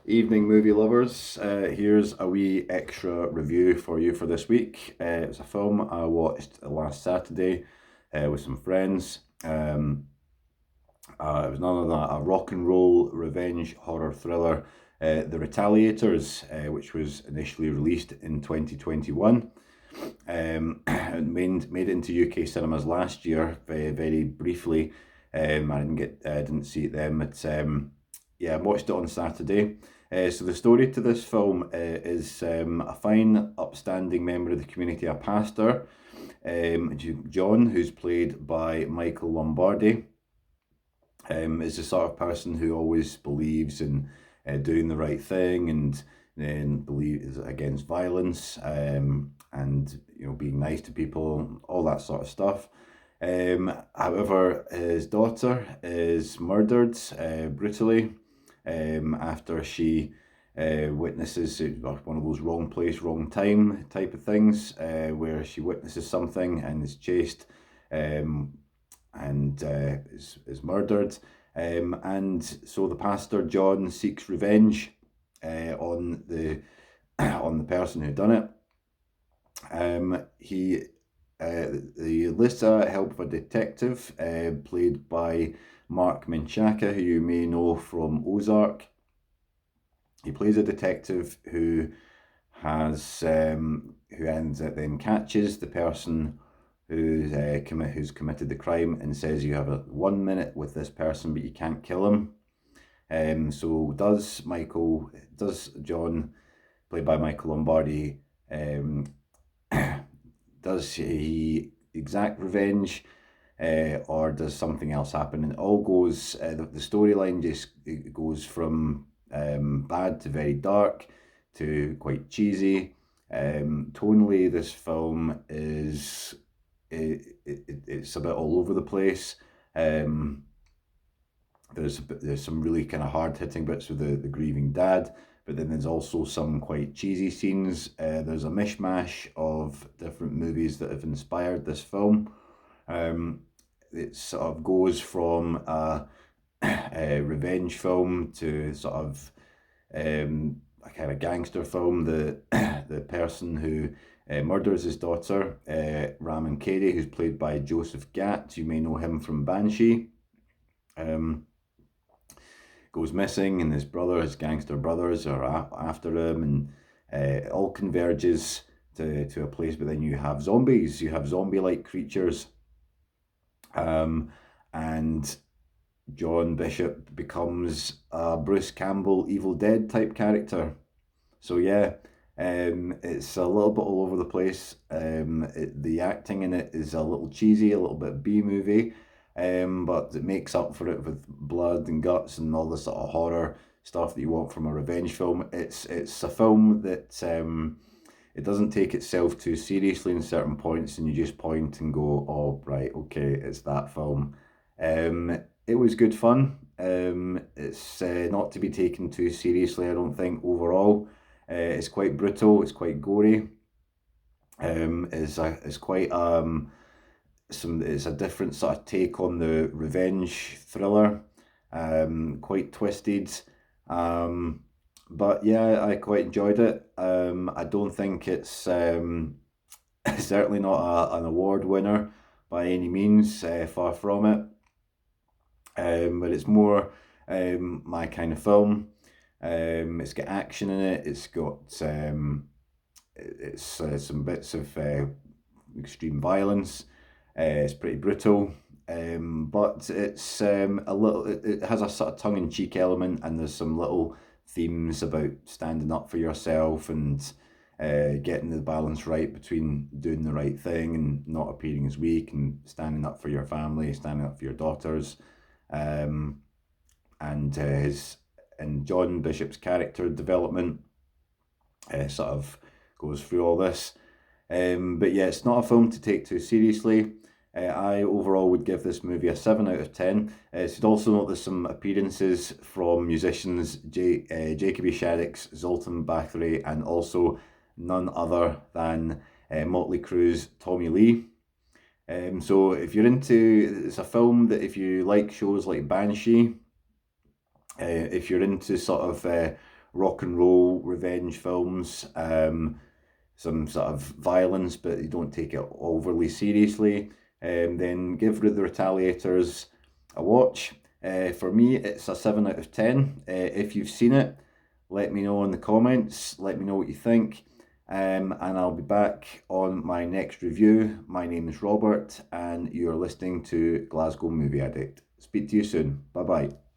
Evening movie lovers, here's a wee extra review for you for this week. It's a film I watched last Saturday with some friends. It was none of that, a rock and roll revenge horror thriller, The Retaliators, which was initially released in 2021. It made it into UK cinemas last year, very briefly. I didn't see it then. I watched it on Saturday. So the story to this film is a fine, upstanding member of the community, a pastor, John, who's played by Michael Lombardi, is the sort of person who always believes in doing the right thing and believes against violence, and being nice to people, all that sort of stuff. However, his daughter is murdered brutally after she witnesses one of those wrong place, wrong time type of things, where she witnesses something and is chased, and is murdered. And so the pastor John seeks revenge on the on the person who done it. He enlists help of a detective played by Mark Menchaca, who you may know from Ozark. He plays a detective who then catches the person who's committed the crime and says you have 1 minute with this person, but you can't kill him. So does John, played by Michael Lombardi, does he exact revenge, or does something else happen? And it all goes, the storyline just goes from bad to very dark to quite cheesy. Tonally, this film is it's a bit all over the place. There's some really kind of hard hitting bits with the grieving dad, but then there's also some quite cheesy scenes. There's a mishmash of different movies that have inspired this film. It sort of goes from a revenge film to sort of a kind of gangster film. The person who murders his daughter, Raman Kady, who's played by Joseph Gatt, you may know him from Banshee, goes missing, and his gangster brothers are after him, and it all converges to a place. But then you have zombies, you have zombie-like creatures, and John Bishop becomes a Bruce Campbell Evil Dead type character. So yeah, it's a little bit all over the place. The acting in it is a little cheesy, a little bit B-movie, but it makes up for it with blood and guts and all the sort of horror stuff that you want from a revenge film. It's a film that it doesn't take itself too seriously in certain points, and you just point and go, "Oh, right, okay, it's that film." It was good fun. It's not to be taken too seriously, I don't think, overall. It's quite brutal, it's quite gory. It's quite it's a different sort of take on the revenge thriller. Quite twisted. But yeah, I quite enjoyed it. I don't think it's certainly not an award winner by any means, far from it. But it's more my kind of film. It's got action in it. It's got some bits of extreme violence. It's pretty brutal, but it's a little. It has a sort of tongue-in-cheek element, and there's some little themes about standing up for yourself and getting the balance right between doing the right thing and not appearing as weak, and standing up for your family, standing up for your daughters. And John Bishop's character development sort of goes through all this. But yeah, it's not a film to take too seriously. I overall would give this movie a 7 out of 10. Should also note there's some appearances from musicians Jacoby Shaddix, Zoltan Bathory, and also none other than Motley Crue's Tommy Lee. So if you're into, it's a film that if you like shows like Banshee, if you're into sort of rock and roll revenge films, some sort of violence, but you don't take it overly seriously, then give The Retaliators a watch. For me, it's a 7 out of 10. If you've seen it, let me know in the comments. Let me know what you think. And I'll be back on my next review. My name is Robert, and you're listening to Glasgow Movie Addict. Speak to you soon. Bye bye.